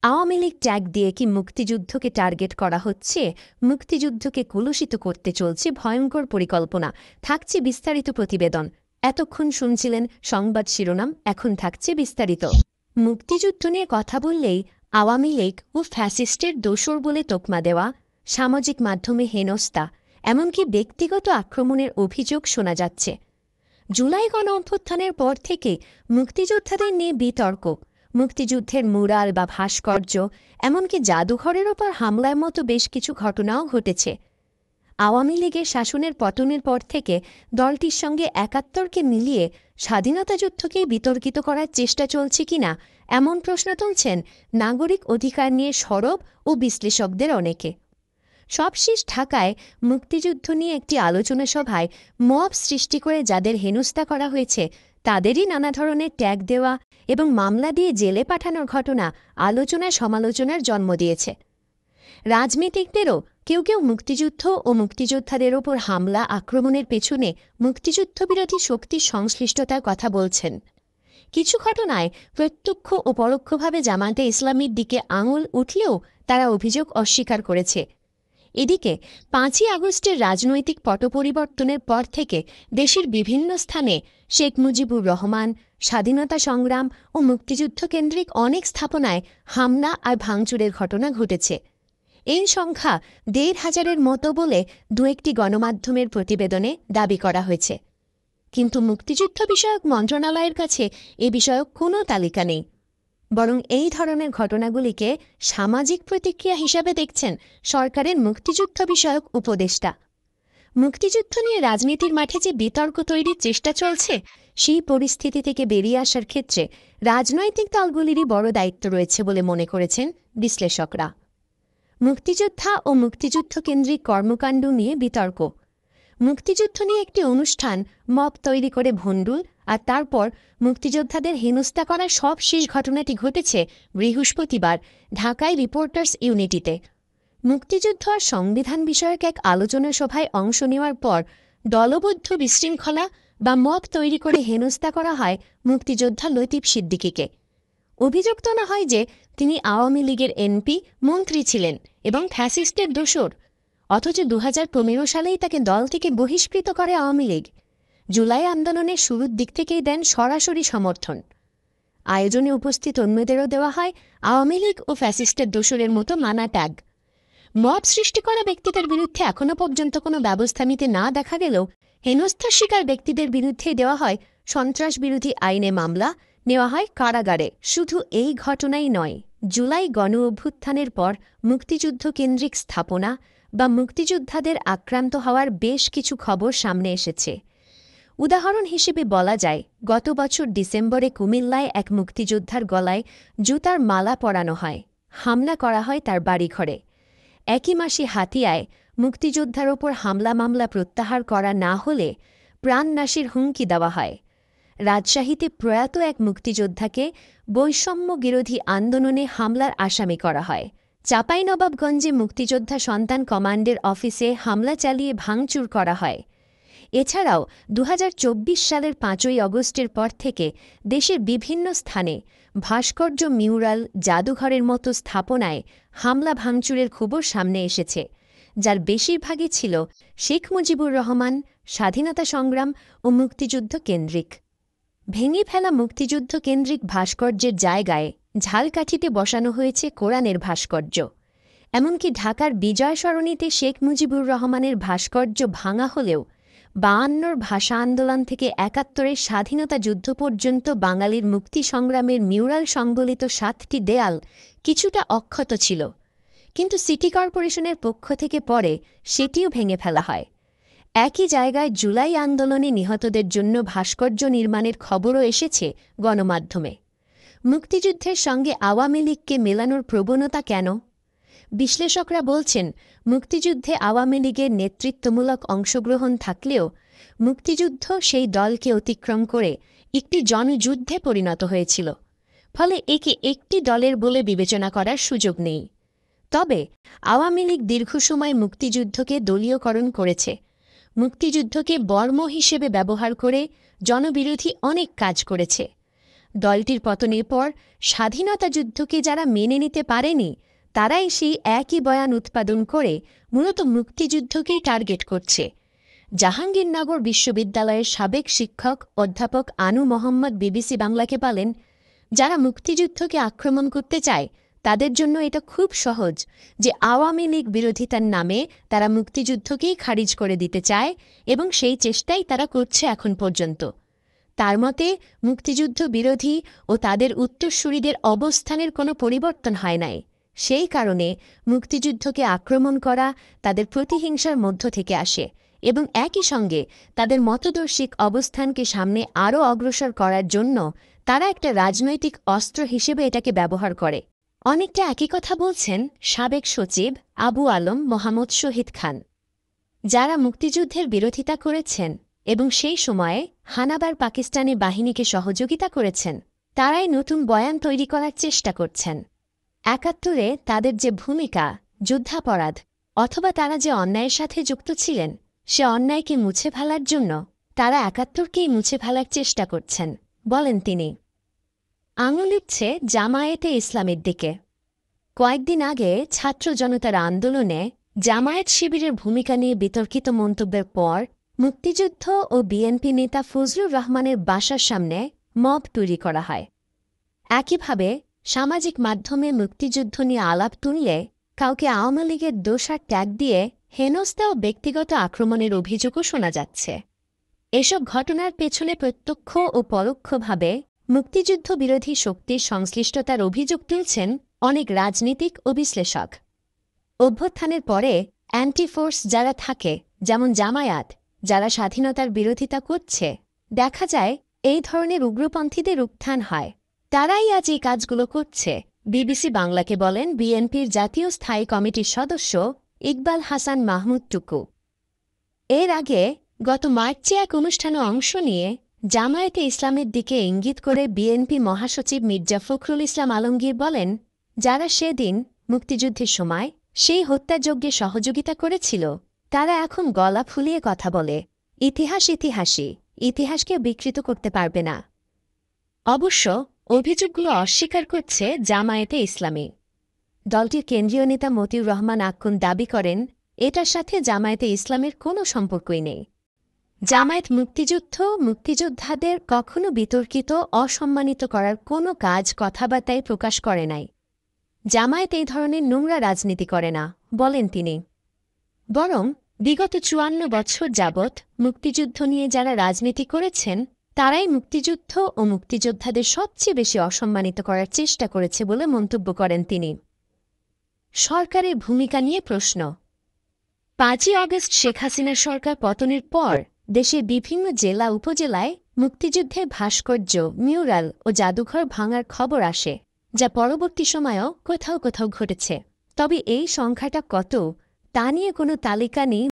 Awami League tag দিয়ে কি মুক্তিযুদ্ধকে টার্গেট করা হচ্ছে? মুক্তিযুদ্ধকে কলুষিত করতে চলছে ভয়ঙ্কর পরিকল্পনা। থাকছে বিস্তারিত প্রতিবেদন। এতক্ষণ শুনছিলেন সংবাদ শিরোনাম, এখন থাকছে বিস্তারিত। মুক্তিযুদ্ধ নিয়ে কথা বললেই আওয়ামী লীগ ও ফ্যাসিস্টের দোসর বলে তোকমা দেওয়া, সামাজিক মাধ্যমে হেনস্থা, এমনকি ব্যক্তিগত আক্রমণের অভিযোগ শোনা যাচ্ছে। জুলাই গণঅভ্যুত্থানের পর থেকে মুক্তিযোদ্ধাদের নিয়ে বিতর্ক, মুক্তিযুদ্ধের মুরাল বা ভাস্কর্য, এমনকি জাদুঘরের ওপর হামলার মতো বেশ কিছু ঘটনাও ঘটেছে। আওয়ামী লীগের শাসনের পতনের পর থেকে দলটির সঙ্গে একাত্তরকে মিলিয়ে স্বাধীনতা যুদ্ধকেই বিতর্কিত করার চেষ্টা চলছে কিনা এমন প্রশ্ন তুলছেন নাগরিক অধিকার নিয়ে সরব ও বিশ্লেষকদের অনেকে। সবশেষ ঢাকায় মুক্তিযুদ্ধ নিয়ে একটি আলোচনা সভায় মব সৃষ্টি করে যাদের হেনস্থা করা হয়েছে তাদেরই নানা ধরনের ট্যাগ দেওয়া এবং মামলা দিয়ে জেলে পাঠানোর ঘটনা আলোচনা সমালোচনার জন্ম দিয়েছে। রাজনীতিকদেরও কেউ কেউ মুক্তিযুদ্ধ ও মুক্তিযোদ্ধাদের ওপর হামলা আক্রমণের পেছনে মুক্তিযুদ্ধবিরোধী শক্তির সংশ্লিষ্টতার কথা বলছেন। কিছু ঘটনায় প্রত্যক্ষ ও পরোক্ষভাবে জামায়াতে ইসলামীর দিকে আঙুল উঠলেও তারা অভিযোগ অস্বীকার করেছে। এদিকে ৫ই আগস্টের রাজনৈতিক পটপরিবর্তনের পর থেকে দেশের বিভিন্ন স্থানে শেখ মুজিবুর রহমান, স্বাধীনতা সংগ্রাম ও মুক্তিযুদ্ধ কেন্দ্রিক অনেক স্থাপনায় হামলা আর ভাঙচুরের ঘটনা ঘটেছে। এই সংখ্যা ১৫০০-এর মতো বলে দু একটি গণমাধ্যমের প্রতিবেদনে দাবি করা হয়েছে। কিন্তু মুক্তিযুদ্ধ বিষয়ক মন্ত্রণালয়ের কাছে এ বিষয়ক কোনো তালিকা নেই। বরং এই ধরনের ঘটনাগুলিকে সামাজিক প্রতিক্রিয়া হিসাবে দেখছেন সরকারের মুক্তিযুদ্ধ বিষয়ক উপদেষ্টা। মুক্তিযুদ্ধ নিয়ে রাজনীতির মাঠে যে বিতর্ক তৈরির চেষ্টা চলছে, সেই পরিস্থিতি থেকে বেরিয়ে আসার ক্ষেত্রে রাজনৈতিক দলগুলিরই বড় দায়িত্ব রয়েছে বলে মনে করেছেন বিশ্লেষকরা। মুক্তিযোদ্ধা ও মুক্তিযুদ্ধ কেন্দ্রিক কর্মকাণ্ড নিয়ে বিতর্ক। মুক্তিযুদ্ধ নিয়ে একটি অনুষ্ঠান মব তৈরি করে ভণ্ডুল, আর তারপর মুক্তিযোদ্ধাদের হেনস্থা করার সব শেষ ঘটনাটি ঘটেছে বৃহস্পতিবার ঢাকায় রিপোর্টার্স ইউনিটিতে। মুক্তিযুদ্ধ আর সংবিধান বিষয়ক এক আলোচনা সভায় অংশ নেওয়ার পর দলবদ্ধ বিশৃঙ্খলা বা মব তৈরি করে হেনস্থা করা হয় মুক্তিযোদ্ধা লতিফ সিদ্দিকীকে। অভিযোগ তোলা হয় যে তিনি আওয়ামী লীগের এমপি, মন্ত্রী ছিলেন এবং ফ্যাসিস্টের দোসর, অথচ ২০১৫ সালেই তাকে দল থেকে বহিষ্কৃত করে আওয়ামী লীগ। জুলাই আন্দোলনের শুরুর দিক থেকেই দেন সরাসরি সমর্থন। আয়োজনে উপস্থিত অন্যদেরও দেওয়া হয় আওয়ামী লীগ ও ফ্যাসিস্টের দোসরের মতো নানা ট্যাগ। মব সৃষ্টি করা ব্যক্তিদের বিরুদ্ধে এখনও পর্যন্ত কোনো ব্যবস্থা নিতে না দেখা গেলেও হেনস্থার শিকার ব্যক্তিদের বিরুদ্ধে দেওয়া হয় সন্ত্রাস বিরোধী আইনে মামলা, নেওয়া হয় কারাগারে। শুধু এই ঘটনাই নয়, জুলাই গণ অভ্যুত্থানের পর মুক্তিযুদ্ধ কেন্দ্রিক স্থাপনা বা মুক্তিযোদ্ধাদের আক্রান্ত হওয়ার বেশ কিছু খবর সামনে এসেছে। উদাহরণ হিসেবে বলা যায়, গত বছর ডিসেম্বরে কুমিল্লায় এক মুক্তিযোদ্ধার গলায় জুতার মালা পরানো হয়, হামলা করা হয় তার বাড়িঘরে। একই মাসে হাতিয়ায় মুক্তিযোদ্ধার ওপর হামলা মামলা প্রত্যাহার করা না হলে প্রাণনাশের হুমকি দেওয়া হয়। রাজশাহীতে প্রয়াত এক মুক্তিযোদ্ধাকে বৈষম্য বিরোধী আন্দোলনে হামলার আসামি করা হয়। চাঁপাইনবাবগঞ্জে মুক্তিযোদ্ধা সন্তান কমান্ডের অফিসে হামলা চালিয়ে ভাঙচুর করা হয়। এছাড়াও ২০২৪ সালের ৫ই আগস্টের পর থেকে দেশের বিভিন্ন স্থানে ভাস্কর্য, মিউরাল, জাদুঘরের মতো স্থাপনায় হামলা ভাঙচুরের খবর সামনে এসেছে, যার বেশিরভাগই ছিল শেখ মুজিবুর রহমান, স্বাধীনতা সংগ্রাম ও মুক্তিযুদ্ধ কেন্দ্রিক। ভেঙে ফেলা মুক্তিযুদ্ধ কেন্দ্রিক ভাস্কর্যের জায়গায় ঝালকাঠিতে বসানো হয়েছে কোরআনের ভাস্কর্য। এমনকি ঢাকার বিজয় সরণিতে শেখ মুজিবুর রহমানের ভাস্কর্য ভাঙা হলেও ৫২র ভাষা আন্দোলন থেকে ৭১-এর স্বাধীনতা যুদ্ধ পর্যন্ত বাঙালির মুক্তি সংগ্রামের মিউরাল সংবলিত ৭টি দেয়াল কিছুটা অক্ষত ছিল। কিন্তু সিটি কর্পোরেশনের পক্ষ থেকে পরে সেটিও ভেঙে ফেলা হয়। একই জায়গায় জুলাই আন্দোলনে নিহতদের জন্য ভাস্কর্য নির্মাণের খবরও এসেছে গণমাধ্যমে। মুক্তিযুদ্ধের সঙ্গে আওয়ামী লীগকে মেলানোর প্রবণতা কেন? বিশ্লেষকরা বলছেন, মুক্তিযুদ্ধে আওয়ামী লীগের নেতৃত্বমূলক অংশগ্রহণ থাকলেও মুক্তিযুদ্ধ সেই দলকে অতিক্রম করে একটি জনযুদ্ধে পরিণত হয়েছিল। ফলে একে একটি দলের বলে বিবেচনা করার সুযোগ নেই। তবে আওয়ামী লীগ দীর্ঘ সময় মুক্তিযুদ্ধকে দলীয়করণ করেছে, মুক্তিযুদ্ধকে বর্ম হিসেবে ব্যবহার করে জনবিরোধী অনেক কাজ করেছে। দলটির পতনের পর স্বাধীনতা যুদ্ধকে যারা মেনে নিতে পারেনি তারাই সেই একই বয়ান উৎপাদন করে মূলত মুক্তিযুদ্ধকেই টার্গেট করছে। জাহাঙ্গীরনগর বিশ্ববিদ্যালয়ের সাবেক শিক্ষক অধ্যাপক আনু মোহাম্মদ বিবিসি বাংলাকে বলেন, যারা মুক্তিযুদ্ধকে আক্রমণ করতে চায় তাদের জন্য এটা খুব সহজ যে আওয়ামী লীগ বিরোধিতার নামে তারা মুক্তিযুদ্ধকেই খারিজ করে দিতে চায় এবং সেই চেষ্টাই তারা করছে এখন পর্যন্ত। তার মতে মুক্তিযুদ্ধ বিরোধী ও তাদের উত্তরসূরিদের অবস্থানের কোনো পরিবর্তন হয় নাই। সেই কারণে মুক্তিযুদ্ধকে আক্রমণ করা তাদের প্রতিহিংসার মধ্য থেকে আসে এবং একই সঙ্গে তাদের মতদর্শিক অবস্থানকে সামনে আরও অগ্রসর করার জন্য তারা একটা রাজনৈতিক অস্ত্র হিসেবে এটাকে ব্যবহার করে। অনেকটা একই কথা বলছেন সাবেক সচিব আবু আলম মোহাম্মদ শহীদ খান। যারা মুক্তিযুদ্ধের বিরোধিতা করেছেন এবং সেই সময়ে হানাদার পাকিস্তানি বাহিনীকে সহযোগিতা করেছেন তারাই নতুন বয়ান তৈরি করার চেষ্টা করছেন। ৭১-এ তাদের যে ভূমিকা, যুদ্ধাপরাধ অথবা তারা যে অন্যায়ের সাথে যুক্ত ছিলেন সে অন্যায়কে মুছে ফেলার জন্য তারা ৭১-কেই মুছে ফেলার চেষ্টা করছেন, বলেন তিনি। আঙুল উঠছে জামায়াতে ইসলামের দিকে। কয়েকদিন আগে ছাত্র জনতার আন্দোলনে জামায়াত শিবিরের ভূমিকা নিয়ে বিতর্কিত মন্তব্যের পর মুক্তিযুদ্ধ ও বিএনপি নেতা ফজলুর রহমানের বাসার সামনে মব তৈরি করা হয়। একইভাবে সামাজিক মাধ্যমে মুক্তিযুদ্ধ নিয়ে আলাপ তুললে কাউকে আওয়ামী লীগের দোষার ট্যাগ দিয়ে হেনস্থা ও ব্যক্তিগত আক্রমণের অভিযোগও শোনা যাচ্ছে। এসব ঘটনার পেছনে প্রত্যক্ষ ও পরোক্ষভাবে মুক্তিযুদ্ধ বিরোধী শক্তির সংশ্লিষ্টতার অভিযোগ তুলছেন অনেক রাজনীতিক ও বিশ্লেষক। অভ্যুত্থানের পরে অ্যান্টিফোর্স যারা থাকে, যেমন জামায়াত, যারা স্বাধীনতার বিরোধিতা করছে, দেখা যায় এই ধরনের উগ্রপন্থীদের উত্থান হয়। তারাই আজ এই কাজগুলো করছে। বিবিসি বাংলাকে বলেন বিএনপির জাতীয় স্থায়ী কমিটির সদস্য ইকবাল হাসান মাহমুদ টুকু। এর আগে গত মার্চে এক অনুষ্ঠানে অংশ নিয়ে জামায়াতে ইসলামের দিকে ইঙ্গিত করে বিএনপি মহাসচিব মির্জা ফখরুল ইসলাম আলমগীর বলেন, যারা সেদিন মুক্তিযুদ্ধের সময় সেই হত্যাযজ্ঞে সহযোগিতা করেছিল তারা এখন গলা ফুলিয়ে কথা বলে। ইতিহাস ইতিহাসই, ইতিহাসকে বিকৃত করতে পারবে না। অবশ্য অভিযোগগুলো অস্বীকার করছে জামায়াতে ইসলামী। দলটির কেন্দ্রীয় নেতা মতিউর রহমান আক্কুন দাবি করেন এটার সাথে জামায়াতে ইসলামের কোনো সম্পর্কই নেই। জামায়াত মুক্তিযুদ্ধ মুক্তিযোদ্ধাদের কখনো বিতর্কিত অসম্মানিত করার কোনো কাজ কথাবার্তায় প্রকাশ করে নাই। জামায়াত এই ধরনের নোংরা রাজনীতি করে না, বলেন তিনি। বরং বিগত ৫৪ বছর যাবৎ মুক্তিযুদ্ধ নিয়ে যারা রাজনীতি করেছেন তারাই মুক্তিযুদ্ধ ও মুক্তিযোদ্ধাদের সবচেয়ে বেশি অসম্মানিত করার চেষ্টা করেছে বলে মন্তব্য করেন তিনি। সরকারের ভূমিকা নিয়ে প্রশ্ন। ৫ই আগস্ট শেখ হাসিনার সরকার পতনের পর দেশের বিভিন্ন জেলা উপজেলায় মুক্তিযুদ্ধের ভাস্কর্য, মিউরাল ও জাদুঘর ভাঙার খবর আসে, যা পরবর্তী সময়েও কোথাও কোথাও ঘটেছে। তবে এই সংখ্যাটা কত তা নিয়ে কোনো তালিকা নেই